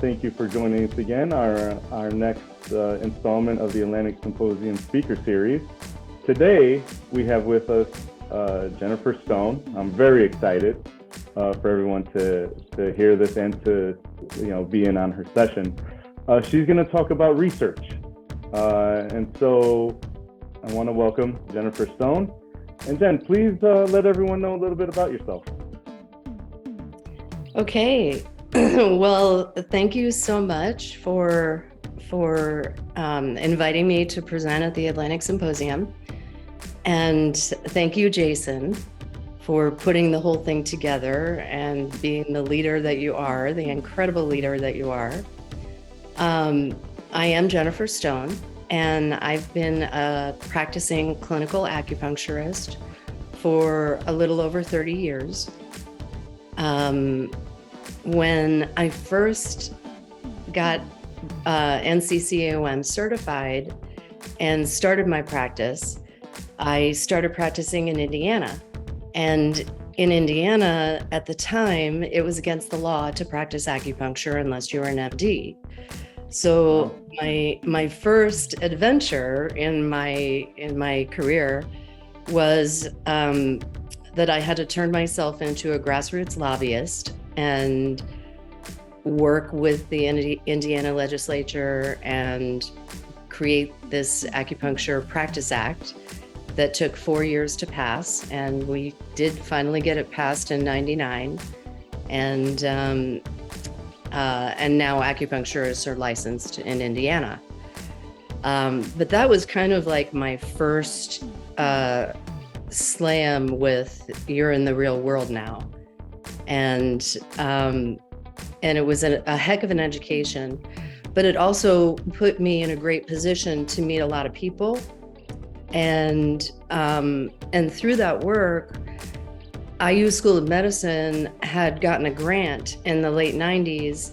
Thank you for joining us again, our next installment of the Atlantic Symposium Speaker Series. Today, we have with us Jennifer Stone. I'm very excited for everyone to hear this and to be in on her session. She's going to talk about research. And so I want to welcome Jennifer Stone. And Jen, please let everyone know a little bit about yourself. Okay. Well, thank you so much for inviting me to present at the Atlantic Symposium. And thank you, Jason, for putting the whole thing together and being the leader that you are, the incredible leader that you are. I am Jennifer Stone, and I've been a practicing clinical acupuncturist for a little over 30 years. When I first got NCCAOM certified and started my practice, I started practicing in Indiana. And in Indiana, at the time, it was against the law to practice acupuncture unless you were an MD. So my first adventure in my career was that I had to turn myself into a grassroots lobbyist and work with the Indiana legislature and create this Acupuncture Practice Act that took 4 years to pass. And we did finally get it passed in '99. And now acupuncturists are licensed in Indiana. But that was kind of like my first slam with you're in the real world now. And it was a heck of an education, but it also put me in a great position to meet a lot of people. And through that work, IU School of Medicine had gotten a grant in the late 90s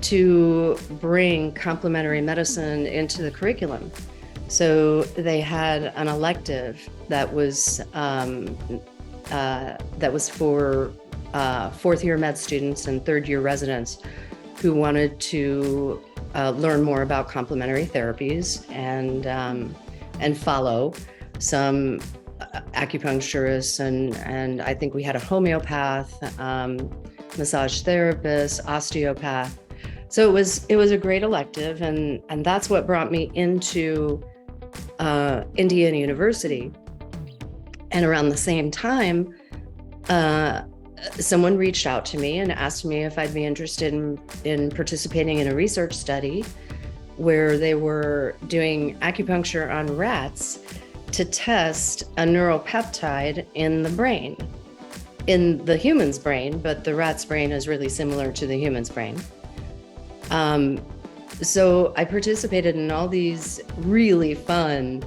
to bring complementary medicine into the curriculum. So they had an elective that was for fourth year med students and third year residents who wanted to learn more about complementary therapies and follow some acupuncturists and I think we had a homeopath, massage therapist, osteopath. So it was a great elective, and that's what brought me into Indiana University. And around the same time, someone reached out to me and asked me if I'd be interested in participating in a research study where they were doing acupuncture on rats to test a neuropeptide in the brain, in the human's brain, but the rat's brain is really similar to the human's brain. So I participated in all these really fun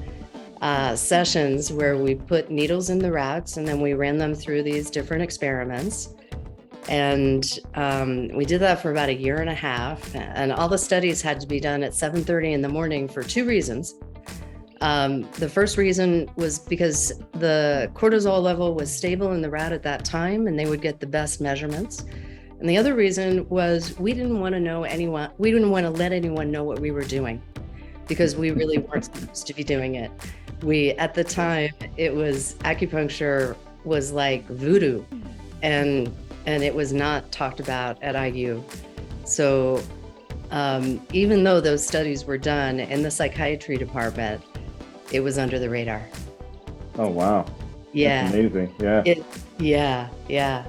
sessions where we put needles in the rats and then we ran them through these different experiments. And we did that for about a year and a half. And all the studies had to be done at 7:30 in the morning for two reasons. The first reason was because the cortisol level was stable in the rat at that time and they would get the best measurements. And the other reason was we didn't want to let anyone know what we were doing because we really weren't supposed to be doing it. At the time, it was acupuncture was like voodoo and it was not talked about at IU. So even though those studies were done in the psychiatry department, it was under the radar. Oh, wow. Yeah. That's amazing. Yeah. Yeah.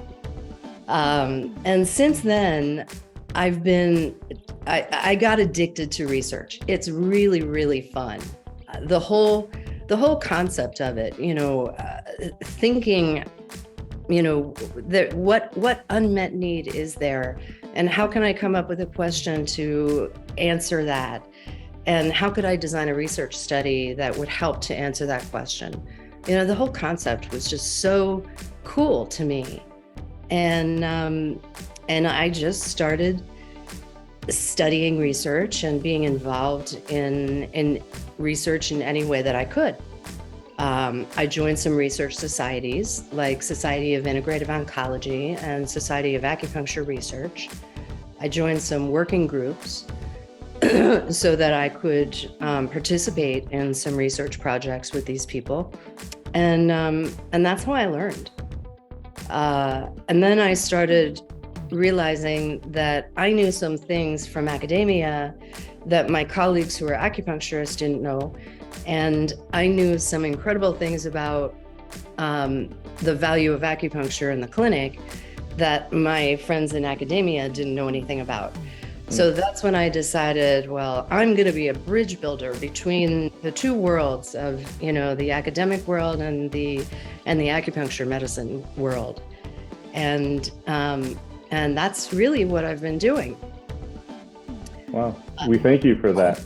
And since then, I got addicted to research. It's really, really fun. The whole concept of it, thinking, that what unmet need is there, and how can I come up with a question to answer that, and how could I design a research study that would help to answer that question? The whole concept was just so cool to me. And I just started studying research and being involved in research in any way that I could. I joined some research societies like Society of Integrative Oncology and Society of Acupuncture Research. I joined some working groups so that I could participate in some research projects with these people. And that's how I learned. And then I started realizing that I knew some things from academia that my colleagues who were acupuncturists didn't know. And I knew some incredible things about the value of acupuncture in the clinic that my friends in academia didn't know anything about. So that's when I decided, well, I'm going to be a bridge builder between the two worlds of, the academic world and the acupuncture medicine world. And that's really what I've been doing. Wow, we thank you for that.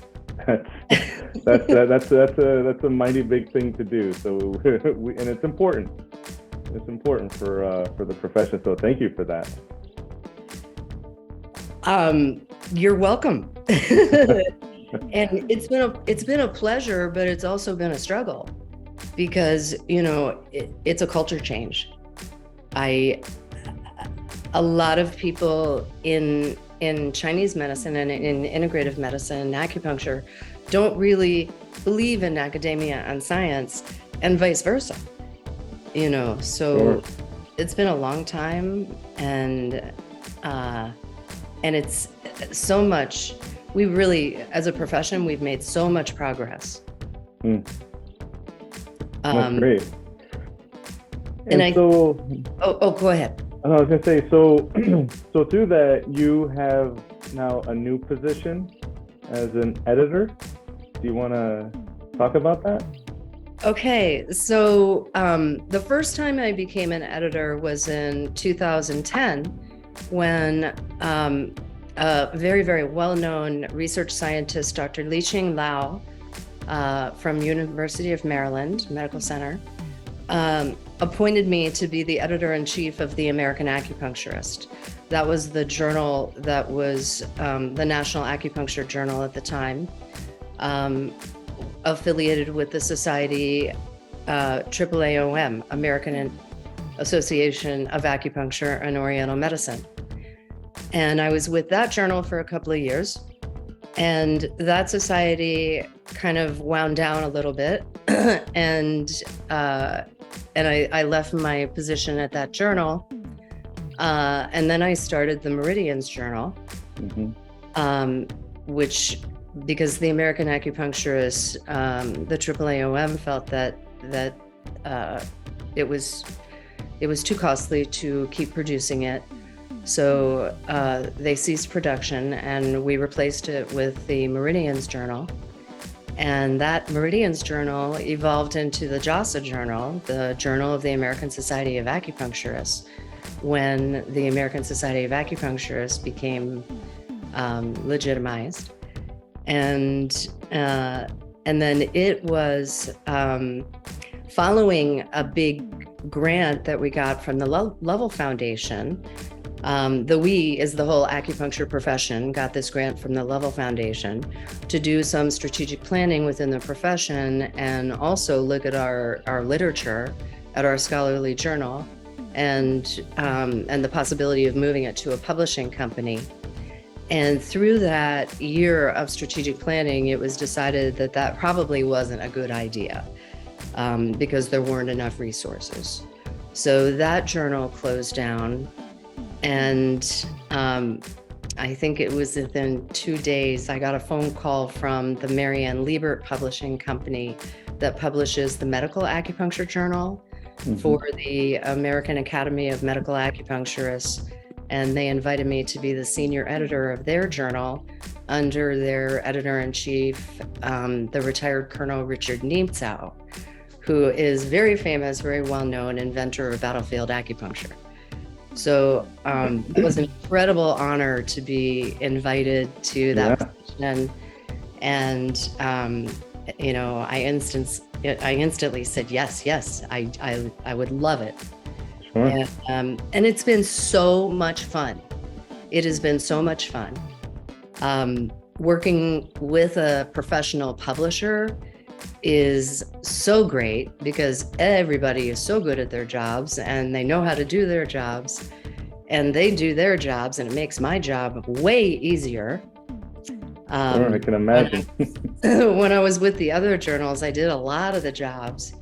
That's a mighty big thing to do. So, and it's important. It's important for the profession. So, thank you for that. You're welcome. And it's been a pleasure, but it's also been a struggle because it's a culture change. A lot of people in Chinese medicine and in integrative medicine and acupuncture don't really believe in academia and science, and vice versa. So Sure. It's been a long time, and it's so much. We really, as a profession, we've made so much progress. That's great. And so, go ahead. I was gonna say, so through that, you have now a new position as an editor. Do you want to talk about that? Okay, so the first time I became an editor was in 2010 when a very, very well-known research scientist, Dr. Li-Ching Lao, from University of Maryland Medical Center, appointed me to be the editor-in-chief of the American Acupuncturist. That was the journal that was the National Acupuncture Journal at the time, affiliated with the society AAAOM, American Association of Acupuncture and Oriental Medicine. And I was with that journal for a couple of years. And that society kind of wound down a little bit. and I left my position at that journal. And then I started the Meridians Journal, which, because the American Acupuncturists, the AAAOM felt that it was too costly to keep producing it. So they ceased production, and we replaced it with the Meridians Journal. And that Meridians Journal evolved into the JASA Journal, the Journal of the American Society of Acupuncturists, when the American Society of Acupuncturists became legitimized. And then it was following a big grant that we got from the Lovell Foundation. The we is the whole acupuncture profession, got this grant from the Lovell Foundation to do some strategic planning within the profession, and also look at our literature at our scholarly journal, and the possibility of moving it to a publishing company. And through that year of strategic planning, it was decided that that probably wasn't a good idea because there weren't enough resources. So that journal closed down. And I think it was within 2 days, I got a phone call from the Marianne Liebert Publishing Company that publishes the Medical Acupuncture Journal for the American Academy of Medical Acupuncturists. And they invited me to be the senior editor of their journal under their editor-in-chief, the retired Colonel Richard Niemtzau, who is very famous, very well-known inventor of battlefield acupuncture. So it was an incredible honor to be invited to that position. And I instantly said, yes, I would love it. Sure. And it's been so much fun. It has been so much fun. Working with a professional publisher is so great because everybody is so good at their jobs and they know how to do their jobs. and they do their jobs, and it makes my job way easier. Sure, I can imagine. When I was with the other journals, I did a lot of the jobs.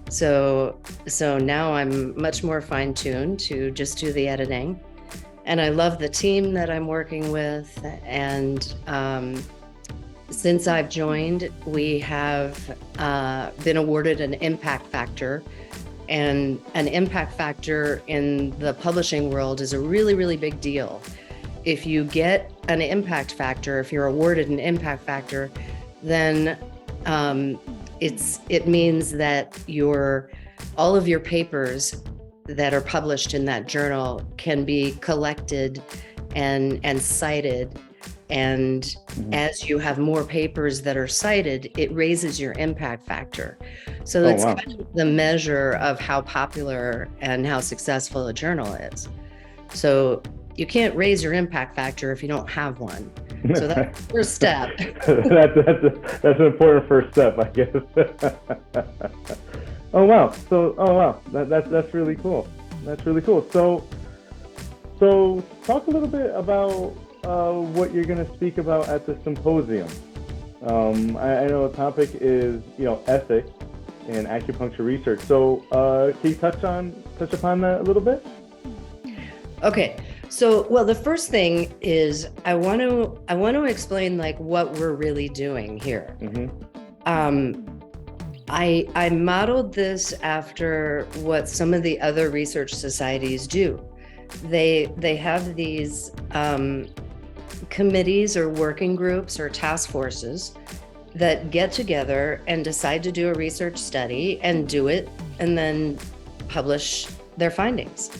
So now I'm much more fine-tuned to just do the editing. And I love the team that I'm working with. And since I've joined, we have been awarded an impact factor. And an impact factor in the publishing world is a really, really big deal. If you get an impact factor, if you're awarded an impact factor, then it means that all of your papers that are published in that journal can be collected and cited. And as you have more papers that are cited, it raises your impact factor. So that's kind of the measure of how popular and how successful a journal is. So you can't raise your impact factor if you don't have one. So that's the first step. that's an important first step, I guess. Oh wow! That's really cool. That's really cool. So talk a little bit about what you're going to speak about at the symposium. I know the topic is ethics in acupuncture research. So can you touch upon that a little bit? Okay. So, well, the first thing is I want to explain like what we're really doing here. I modeled this after what some of the other research societies do. They have these committees or working groups or task forces that get together and decide to do a research study and do it and then publish their findings.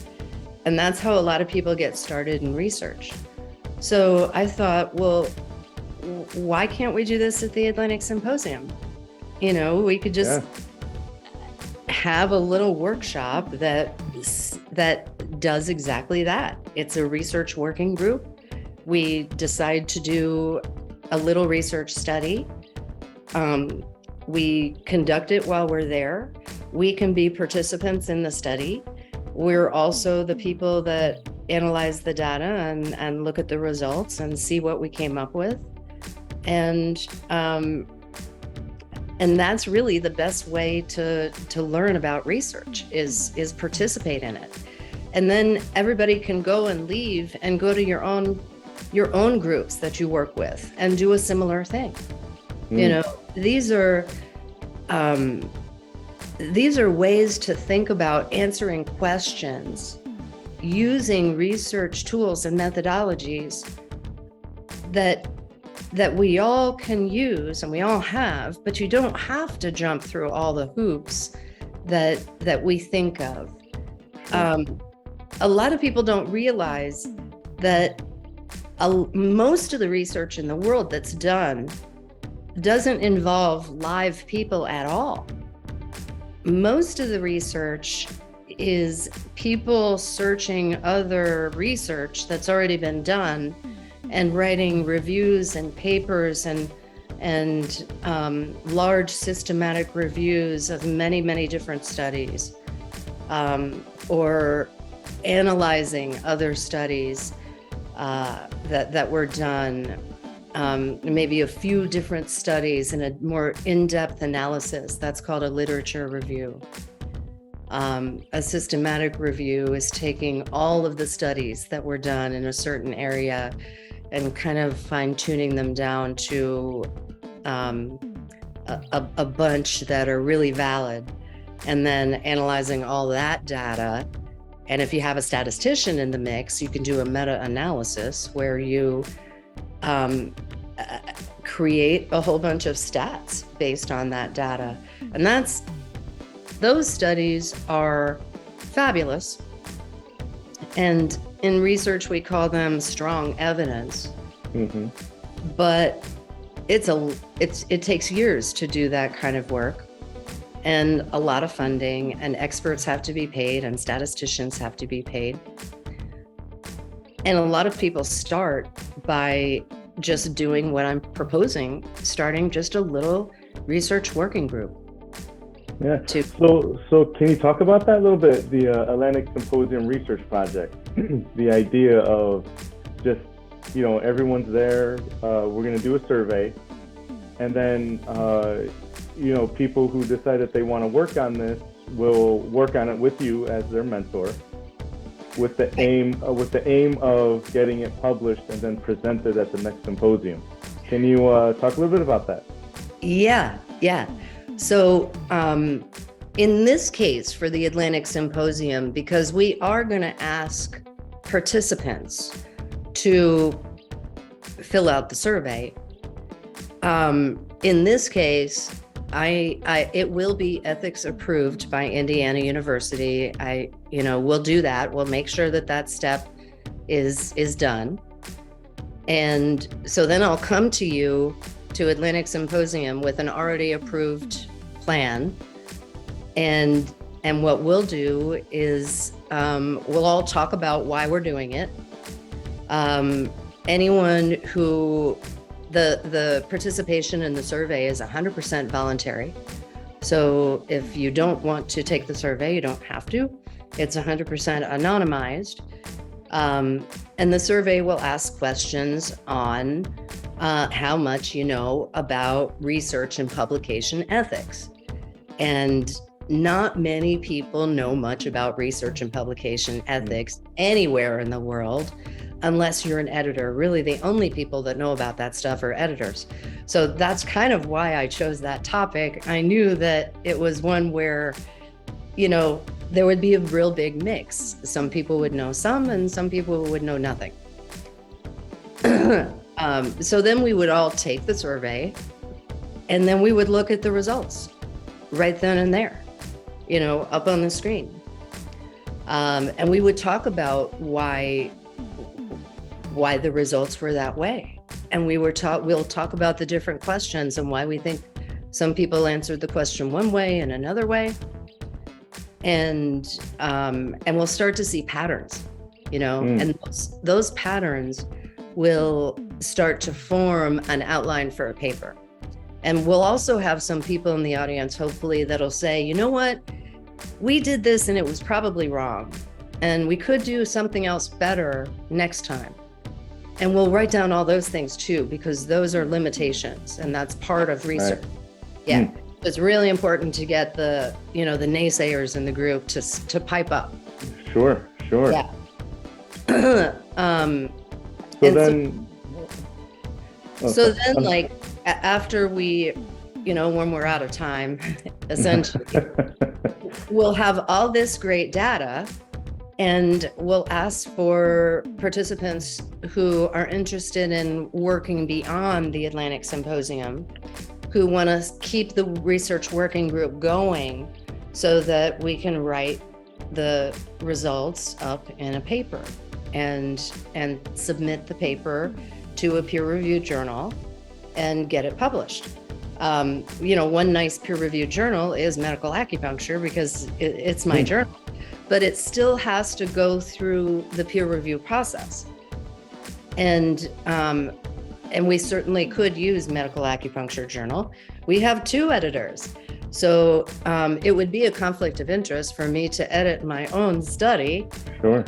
And that's how a lot of people get started in research. So I thought, well, why can't we do this at the Atlantic Symposium? We could just have a little workshop that does exactly that. It's a research working group. We decide to do a little research study. We conduct it while we're there. We can be participants in the study. We're also the people that analyze the data and look at the results and see what we came up with. And that's really the best way to learn about research is participate in it. And then everybody can go and leave and go to your own groups that you work with and do a similar thing. These are ways to think about answering questions using research tools and methodologies that we all can use and we all have, but you don't have to jump through all the hoops that we think of. A lot of people don't realize that most of the research in the world that's done doesn't involve live people at all. Most of the research is people searching other research that's already been done and writing reviews and papers and large systematic reviews of many, many different studies, or analyzing other studies that were done, maybe a few different studies in a more in-depth analysis. That's called a literature review. A systematic review is taking all of the studies that were done in a certain area and kind of fine-tuning them down to a bunch that are really valid, and then analyzing all that data. And if you have a statistician in the mix, you can do a meta-analysis where you create a whole bunch of stats based on that data. And those studies are fabulous. And in research, we call them strong evidence. But it takes years to do that kind of work, and a lot of funding, and experts have to be paid, and statisticians have to be paid. And a lot of people start by just doing what I'm proposing, starting just a little research working group. Yeah. to So can you talk about that a little bit? The Atlantic Symposium Research Project, the idea of just, everyone's there. We're going to do a survey, and then, people who decide that they want to work on this will work on it with you as their mentor, with the aim of getting it published and then presented at the next symposium. Can you talk a little bit about that? Yeah. So in this case for the Atlantic Symposium, because we are going to ask participants to fill out the survey, in this case, it will be ethics approved by Indiana University. We'll do that. We'll make sure that step is done. And so then I'll come to you to Atlantic Symposium with an already approved plan. And what we'll do is we'll all talk about why we're doing it. Anyone who the participation in the survey is 100% voluntary. So if you don't want to take the survey, you don't have to. It's 100% anonymized. And the survey will ask questions on how much you know about research and publication ethics. And not many people know much about research and publication ethics anywhere in the world, unless you're an editor. Really, the only people that know about that stuff are editors. So that's kind of why I chose that topic. I knew that it was one where, there would be a real big mix. Some people would know some, and some people would know nothing. So then we would all take the survey, and then we would look at the results right then and there, up on the screen. And we would talk about why the results were that way. And we'll talk about the different questions and why we think some people answered the question one way and another way. And we'll start to see patterns, and those patterns will start to form an outline for a paper. And we'll also have some people in the audience, hopefully, that'll say, you know what, we did this and it was probably wrong, and we could do something else better next time. And we'll write down all those things too, because those are limitations, and that's part of research. Right. Yeah. It's really important to get the naysayers in the group to pipe up. Sure. Yeah. So then, like, after we, when we're out of time, essentially, we'll have all this great data, and we'll ask for participants who are interested in working beyond the Atlantic Symposium, who want to keep the research working group going so that we can write the results up in a paper and submit the paper to a peer-reviewed journal and get it published. One nice peer-reviewed journal is Medical Acupuncture, because it's my journal, but it still has to go through the peer review process. And we certainly could use Medical Acupuncture Journal. We have 2 editors. So it would be a conflict of interest for me to edit my own study. Sure.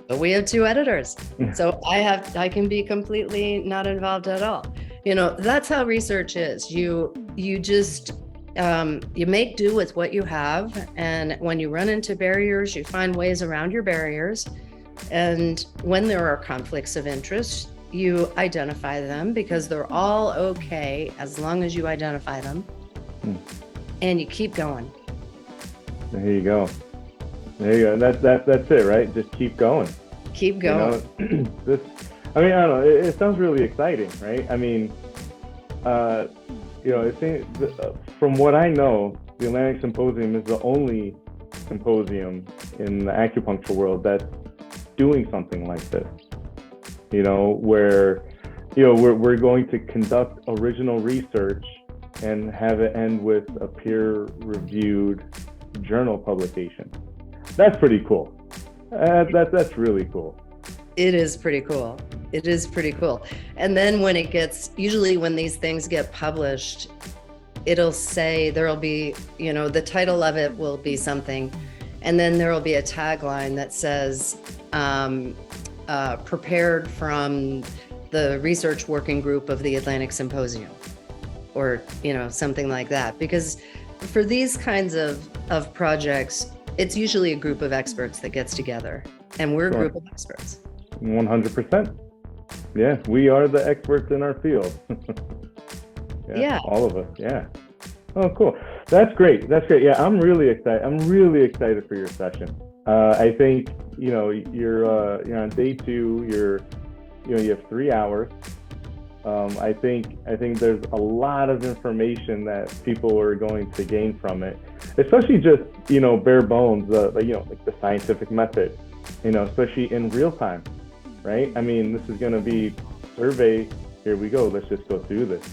But we have 2 editors. So I can be completely not involved at all. That's how research is. You just, you make do with what you have. And when you run into barriers, you find ways around your barriers. And when there are conflicts of interest, you identify them, because they're all okay as long as you identify them. And you keep going. There you go. That's it, right? Just keep going. Keep going. I don't know. It sounds really exciting, right? I mean, from what I know, the Atlantic Symposium is the only symposium in the acupuncture world that's doing something like this. Where, we're going to conduct original research and have it end with a peer-reviewed journal publication. That's pretty cool. That's really cool. It is pretty cool. And then usually when these things get published, it'll say, there'll be, the title of it will be something, and then there will be a tagline that says, prepared from the research working group of the Atlantic Symposium, or, something like that. Because for these kinds of projects, it's usually a group of experts that gets together, and we're a group of experts. 100%. Yeah, we are the experts in our field. Yeah. All of us. Yeah. Oh, cool. That's great. Yeah, I'm really excited for your session. I think, you're on day 2, you have 3 hours. I think there's a lot of information that people are going to gain from it, especially just, bare bones, like the scientific method, especially in real time, right? I mean, this is going to be survey. Here we go. Let's just go through this.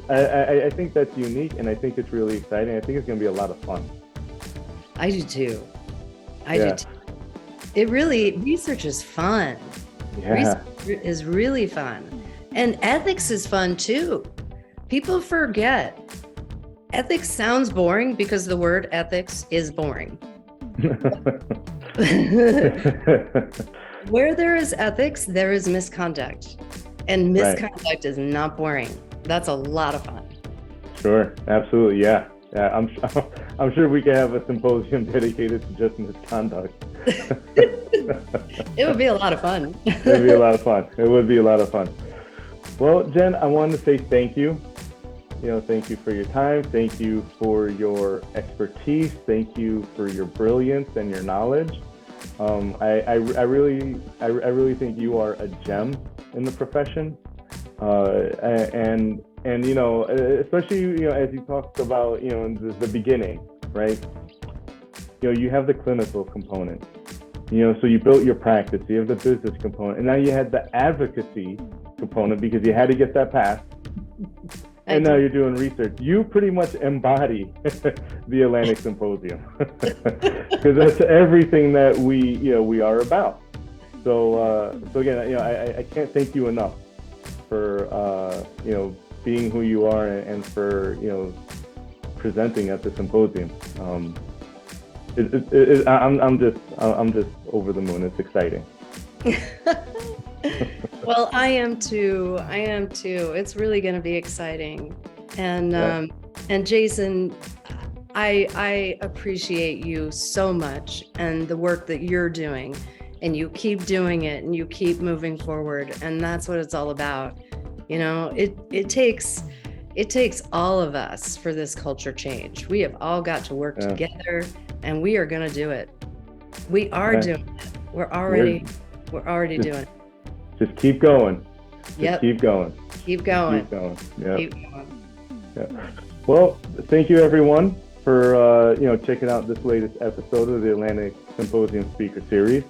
I think that's unique, and I think it's really exciting. I think it's going to be a lot of fun. I do too. Research is fun. Yeah. Research is really fun. And ethics is fun too. People forget. Ethics sounds boring because the word ethics is boring. Where there is ethics, there is misconduct. And misconduct is not boring. That's a lot of fun. Sure, absolutely, yeah. I'm sure we could have a symposium dedicated to just misconduct. It would be a lot of fun. It would be a lot of fun. Well, Jen, I wanted to say thank you. Thank you for your time. Thank you for your expertise. Thank you for your brilliance and your knowledge. I really think you are a gem in the profession. And especially, as you talked about, in the beginning, right? You have the clinical component, so you built your practice, you have the business component, and now you had the advocacy component because you had to get that passed. And now you're doing research. You pretty much embody the Atlantic Symposium because that's everything that we are about. So again, I can't thank you enough for being who you are and for presenting at the symposium. I'm just over the moon. It's exciting. Well, I am too. It's really going to be exciting. And Jason, I appreciate you so much and the work that you're doing, and you keep doing it and you keep moving forward. And that's what it's all about. It takes all of us for this culture change. We have all got to work together, and we are going to do it. We are doing it. We're already doing it. Just keep going. Keep going. Yeah. Keep going. Yeah. Well, thank you everyone for checking out this latest episode of the Atlantic Symposium Speaker Series.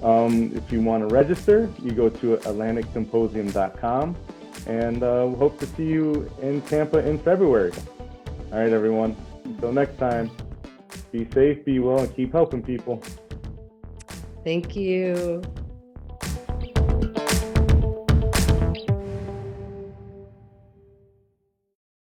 If you want to register, you go to atlanticsymposium.com, and we hope to see you in Tampa in February. All right, everyone. Until next time, be safe, be well, and keep helping people. Thank you.